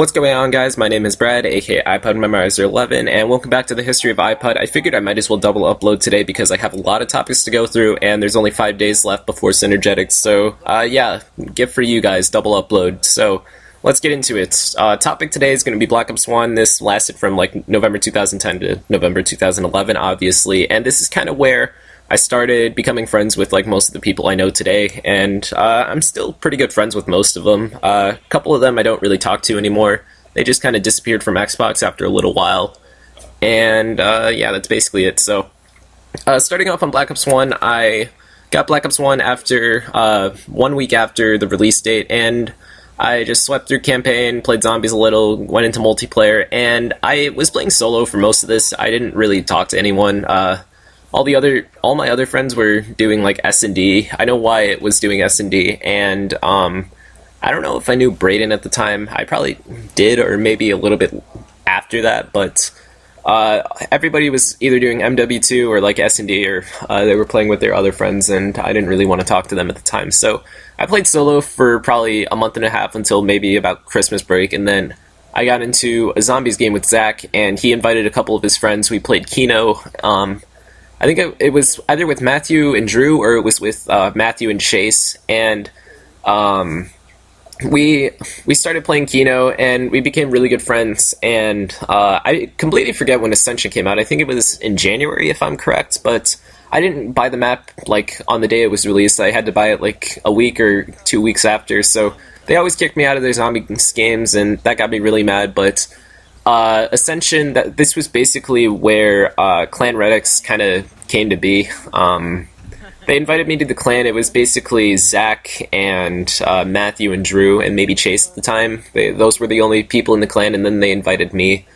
What's going on, guys? My name is Brad, aka iPod Memorizer 11, and welcome back to the history of iPod. I figured I might as well double upload today because I have a lot of topics to go through, and there's only 5 days left before ClanrEdX, so yeah, gift for you guys, double upload. So let's get into it. Topic today is going to be Black Ops 1. This lasted from like November 2010 to November 2011, obviously, and this is kind of where I started becoming friends with like most of the people I know today, and I'm still pretty good friends with most of them. A couple of them I don't really talk to anymore. They just kind of disappeared from Xbox after a little while. And yeah, that's basically it. So starting off on Black Ops 1, I got Black Ops 1 after 1 week after the release date, and I just swept through campaign, played zombies a little, went into multiplayer, and I was playing solo for most of this. I didn't really talk to anyone. All my other friends were doing like S&D. I know Wyatt was doing S&D, and I don't know if I knew Brayden at the time. I probably did, or maybe a little bit after that, but everybody was either doing MW2 or like S&D, or they were playing with their other friends, and I didn't really want to talk to them at the time. So I played solo for probably a month and a half until maybe about Christmas break, and then I got into a zombies game with Zach, and he invited a couple of his friends. We played Kino. I think it was either with Matthew and Drew, or it was with Matthew and Chase, and we started playing Kino, and we became really good friends, and I completely forget when Ascension came out. I think it was in January, if I'm correct, but I didn't buy the map like on the day it was released. I had to buy it like a week or 2 weeks after, so they always kicked me out of their zombie games, and that got me really mad, but Ascension, this was basically where ClanrEdX kind of came to be. They invited me to the clan. It was basically Zach and Matthew and Drew and maybe Chase at the time. Those were the only people in the clan, and then they invited me.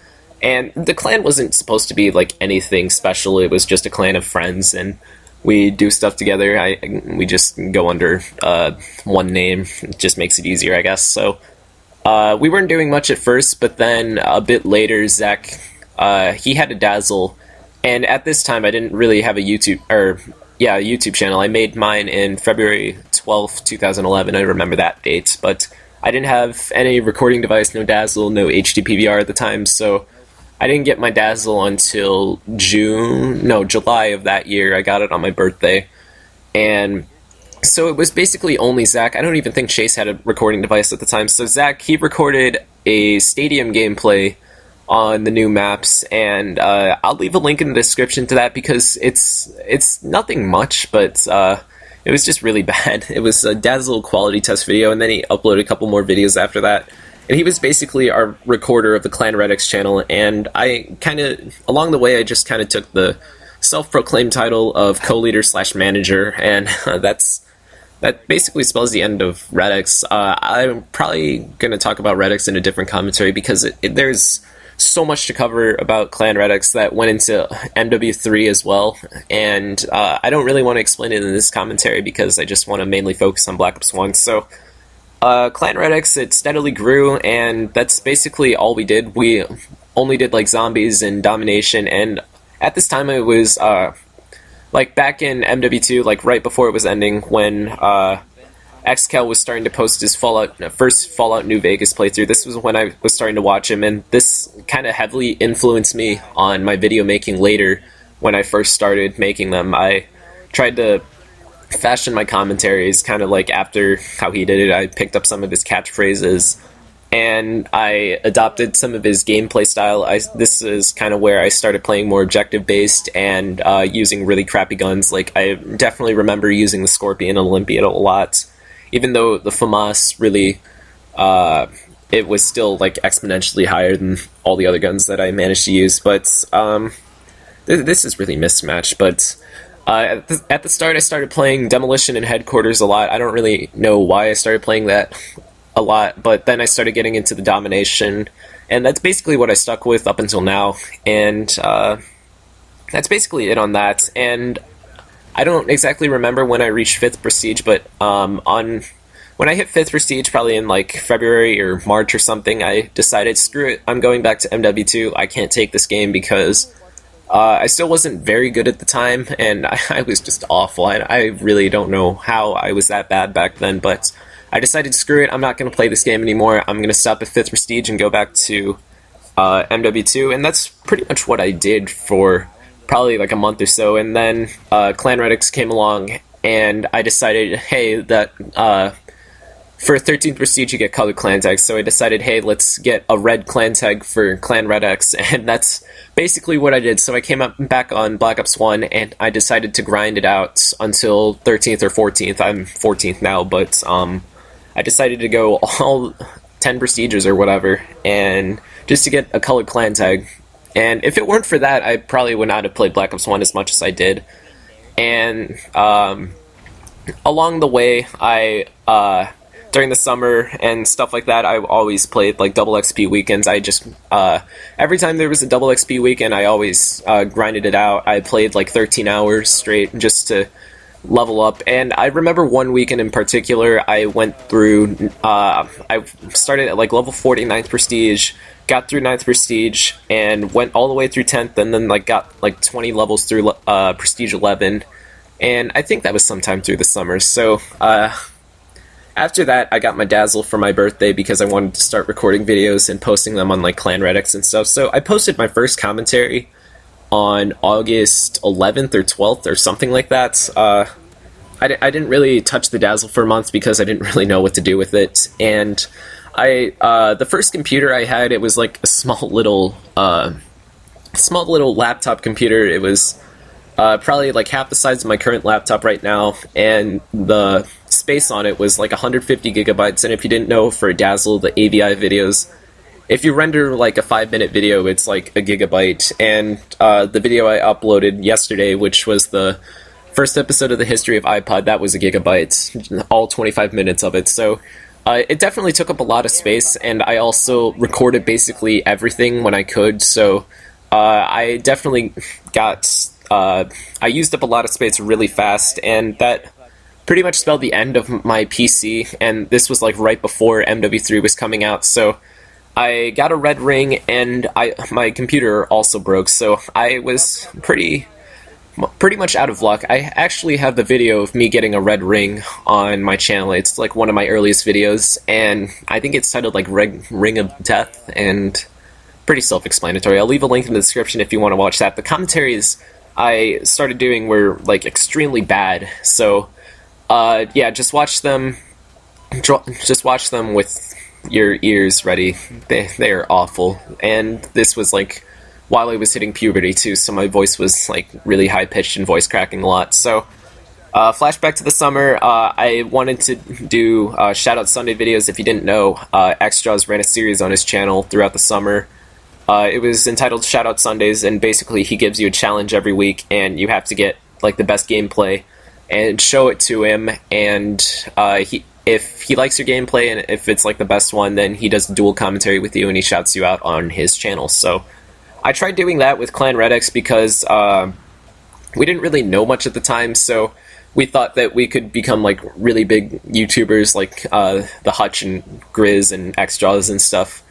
And the clan wasn't supposed to be like anything special. It was just a clan of friends, and we do stuff together. We just go under one name. It just makes it easier, I guess. So we weren't doing much at first, but then a bit later, Zach, he had a Dazzle, and at this time I didn't really have a YouTube channel. I made mine in February 12th, 2011. I remember that date, but I didn't have any recording device, no Dazzle, no HD PVR at the time, so I didn't get my Dazzle until July of that year. I got it on my birthday, and so it was basically only Zach. I don't even think Chase had a recording device at the time. So Zach, he recorded a stadium gameplay on the new maps, and I'll leave a link in the description to that because it's nothing much, but it was just really bad. It was a Dazzle quality test video, and then he uploaded a couple more videos after that. And he was basically our recorder of the ClanrEdX channel, and I kind of, along the way, I just kind of took the self-proclaimed title of co-leader / manager, and that basically spells the end of Reddicks. I'm probably going to talk about Reddicks in a different commentary because there's so much to cover about ClanrEdX that went into MW3 as well, and I don't really want to explain it in this commentary because I just want to mainly focus on Black Ops 1. So ClanrEdX, it steadily grew, and that's basically all we did. We only did like zombies and domination, and at this time it was like back in MW2, like right before it was ending, when XCal was starting to post his first Fallout New Vegas playthrough. This was when I was starting to watch him, and this kind of heavily influenced me on my video making later. When I first started making them, I tried to fashion my commentaries kind of like after how he did it. I picked up some of his catchphrases, and I adopted some of his gameplay style. This is kind of where I started playing more objective-based and using really crappy guns. Like, I definitely remember using the Scorpion and Olympiad a lot. Even though the FAMAS really, it was still like exponentially higher than all the other guns that I managed to use. But this is really mismatched. But at the start, I started playing Demolition and Headquarters a lot. I don't really know why I started playing that a lot, but then I started getting into the Domination, and that's basically what I stuck with up until now. And that's basically it on that. And I don't exactly remember when I reached 5th Prestige, but when I hit 5th Prestige, probably in like February or March or something, I decided, screw it, I'm going back to MW2. I can't take this game because I still wasn't very good at the time, and I was just awful. I really don't know how I was that bad back then, but I decided, screw it, I'm not going to play this game anymore. I'm going to stop at 5th Prestige and go back to MW2, and that's pretty much what I did for probably like a month or so. And then ClanrEdX came along, and I decided, hey, that for 13th Prestige you get colored clan tags, so I decided, hey, let's get a red clan tag for ClanrEdX, and that's basically what I did. So I came up back on Black Ops 1, and I decided to grind it out until 13th or 14th. I'm 14th now, but I decided to go all 10 Prestiges or whatever, and just to get a colored clan tag. And if it weren't for that, I probably would not have played Black Ops 1 as much as I did. And along the way, during the summer and stuff like that, I always played like double XP weekends. I just every time there was a double XP weekend, I always grinded it out. I played like 13 hours straight just to level up. And I remember one weekend in particular, I went through, I started at like level 49th Prestige, got through 9th Prestige, and went all the way through 10th, and then like got like 20 levels through Prestige 11. And I think that was sometime through the summer. So after that, I got my Dazzle for my birthday because I wanted to start recording videos and posting them on like ClanrEdX and stuff. So I posted my first commentary on August 11th or 12th or something like that. I didn't really touch the Dazzle for a month because I didn't really know what to do with it. And the first computer I had, it was like a small little laptop computer. It was probably like half the size of my current laptop right now, and the space on it was like 150 gigabytes. And if you didn't know, for Dazzle, the AVI videos, if you render like a 5-minute video, it's like a gigabyte. And the video I uploaded yesterday, which was the first episode of the history of iPod, that was a gigabyte, all 25 minutes of it. So it definitely took up a lot of space, and I also recorded basically everything when I could. So I definitely got I used up a lot of space really fast, and that pretty much spelled the end of my PC. And this was like right before MW3 was coming out, so I got a red ring, and my computer also broke, so I was pretty much out of luck. I actually have the video of me getting a red ring on my channel. It's like one of my earliest videos, and I think it's titled like Ring of Death, and pretty self-explanatory. I'll leave a link in the description if you want to watch that. The commentaries I started doing were like extremely bad, so yeah, just watch them with your ears ready. They are awful. And this was like while I was hitting puberty too, so my voice was like really high pitched and voice cracking a lot. So flashback to the summer, I wanted to do Shoutout Sunday videos. If you didn't know, Xjaws ran a series on his channel throughout the summer. It was entitled Shoutout Sundays, and basically he gives you a challenge every week, and you have to get like the best gameplay and show it to him. And if he likes your gameplay, and if it's like the best one, then he does dual commentary with you, and he shouts you out on his channel. So I tried doing that with ClanrEdX because we didn't really know much at the time, so we thought that we could become like really big YouTubers like the Hutch and Grizz and Xjaws and stuff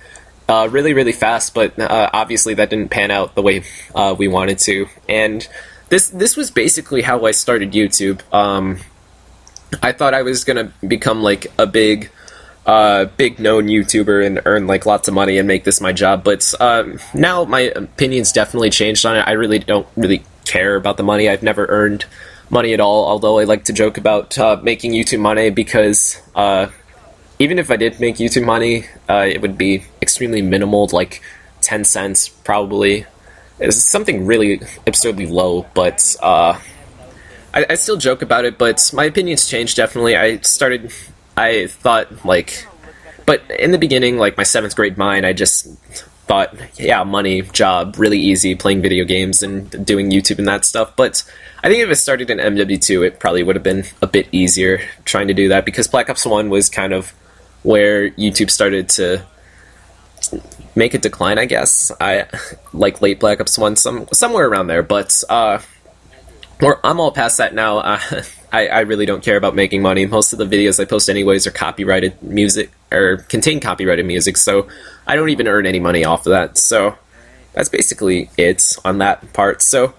really fast, but obviously that didn't pan out the way we wanted to. And this was basically how I started YouTube. I thought I was gonna become like a big known YouTuber and earn like lots of money and make this my job, but now my opinion's definitely changed on it. I really don't care about the money. I've never earned money at all, although I like to joke about making YouTube money, because even if I did make YouTube money, it would be extremely minimal, like 10 cents probably. It's something really absurdly low, but I still joke about it. But my opinions changed definitely. I thought like, but in the beginning, like my 7th grade mind, I just thought, yeah, money, job, really easy, playing video games and doing YouTube and that stuff. But I think if it started in MW2, it probably would have been a bit easier trying to do that, because Black Ops 1 was kind of where YouTube started to make a decline, I guess. I like late Black Ops 1, somewhere around there. But I'm all past that now. I really don't care about making money. Most of the videos I post anyways are copyrighted music, or contain copyrighted music, so I don't even earn any money off of that. So that's basically it on that part. So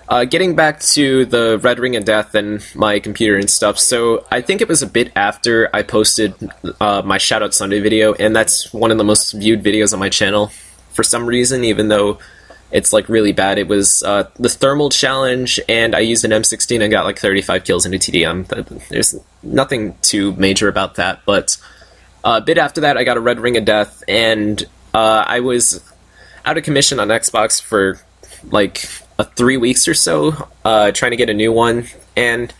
Getting back to the Red Ring of Death and my computer and stuff, so I think it was a bit after I posted my Shoutout Sunday video, and that's one of the most viewed videos on my channel for some reason, even though it's like really bad. It was the thermal challenge, and I used an M16 and got like 35 kills into TDM. There's nothing too major about that, but a bit after that I got a Red Ring of Death, and I was out of commission on Xbox for like 3 weeks or so, trying to get a new one, and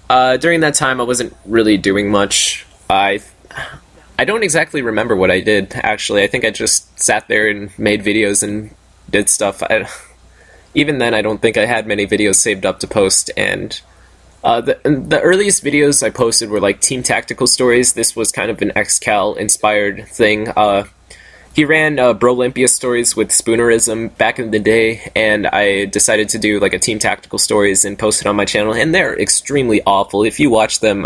during that time I wasn't really doing much. I don't exactly remember what I did, actually. I think I just sat there and made videos and did stuff. Even then, I don't think I had many videos saved up to post, and the earliest videos I posted were like Team Tactical Stories. This was kind of an XCal inspired thing. He ran Brolympia stories with Spoonerism back in the day, and I decided to do like a Team Tactical Stories and post it on my channel, and they're extremely awful. If you watch them,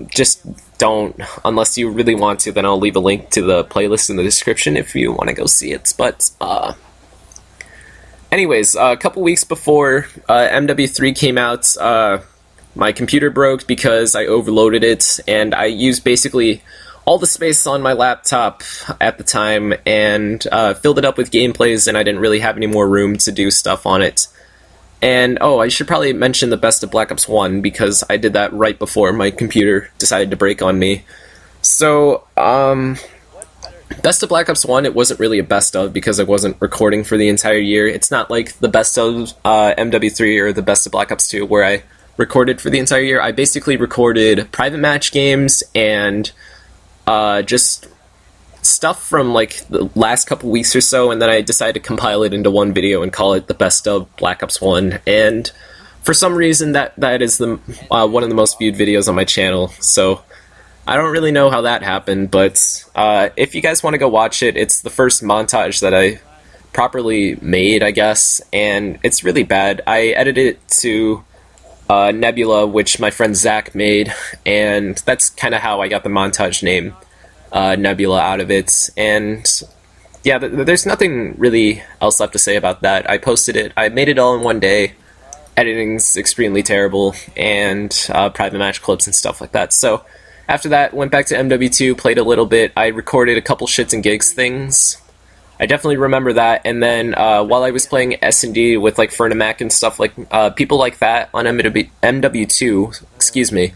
just don't, unless you really want to. Then I'll leave a link to the playlist in the description if you want to go see it. But anyways, a couple weeks before MW3 came out, my computer broke because I overloaded it, and I used basically all the space on my laptop at the time and filled it up with gameplays, and I didn't really have any more room to do stuff on it. And oh, I should probably mention the Best of Black Ops 1, because I did that right before my computer decided to break on me. So, Best of Black Ops 1, it wasn't really a best of because I wasn't recording for the entire year. It's not like the Best of MW3 or the Best of Black Ops 2 where I recorded for the entire year. I basically recorded private match games and just stuff from like the last couple weeks or so, and then I decided to compile it into one video and call it the Best of Black Ops 1, and for some reason that is the one of the most viewed videos on my channel. So I don't really know how that happened, but if you guys want to go watch it, it's the first montage that I properly made, I guess, and it's really bad. I edited it to Nebula, which my friend Zach made, and that's kind of how I got the montage name Nebula out of it. And yeah, there's nothing really else left to say about that. I posted it, I made it all in one day. Editing's extremely terrible, and private match clips and stuff like that. So after that, went back to MW2, played a little bit. I recorded a couple shits and gigs things. I definitely remember that. And then while I was playing S&D with like Fernimac and stuff, like people like that on MW2, excuse me,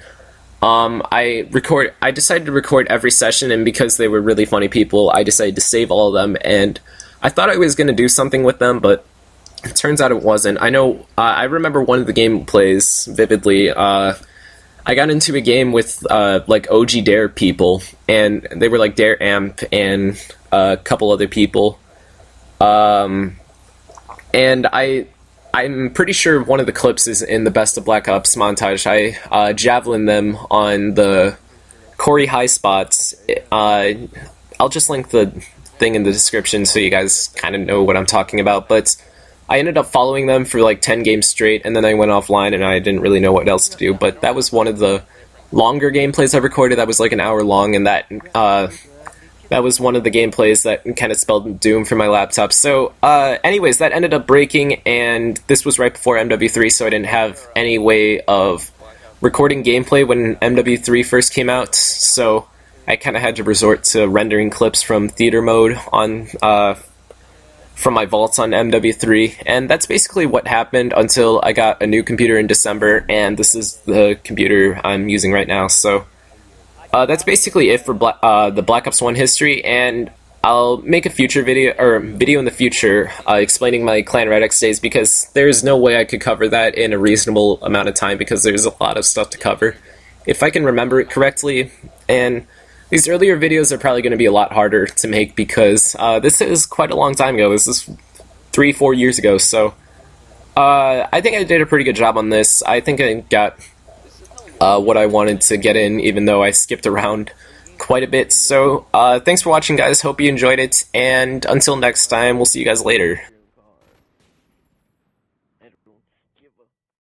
I decided to record every session, and because they were really funny people, I decided to save all of them, and I thought I was going to do something with them, but it turns out it wasn't. I know, I remember one of the gameplays vividly. I got into a game with like OG Dare people, and they were like Dare Amp and a couple other people, and I'm pretty sure one of the clips is in the Best of Black Ops montage. I javelin them on the Corey high spots. I'll just link the thing in the description so you guys kind of know what I'm talking about, but I ended up following them for like 10 games straight, and then I went offline and I didn't really know what else to do. But that was one of the longer gameplays I recorded. That was like an hour long, and that was one of the gameplays that kind of spelled doom for my laptop. So anyways, that ended up breaking, and this was right before MW3, so I didn't have any way of recording gameplay when MW3 first came out. So I kind of had to resort to rendering clips from theater mode on from my vaults on MW3, and that's basically what happened until I got a new computer in December, and this is the computer I'm using right now. So that's basically it for the Black Ops 1 history, and I'll make a future video, or video in the future, explaining my ClanrEdX days, because there's no way I could cover that in a reasonable amount of time, because there's a lot of stuff to cover, if I can remember it correctly. And these earlier videos are probably going to be a lot harder to make, because this is quite a long time ago. This is 3-4 years ago, so I think I did a pretty good job on this. I think I got what I wanted to get in, even though I skipped around quite a bit. So thanks for watching, guys. Hope you enjoyed it, and until next time, we'll see you guys later.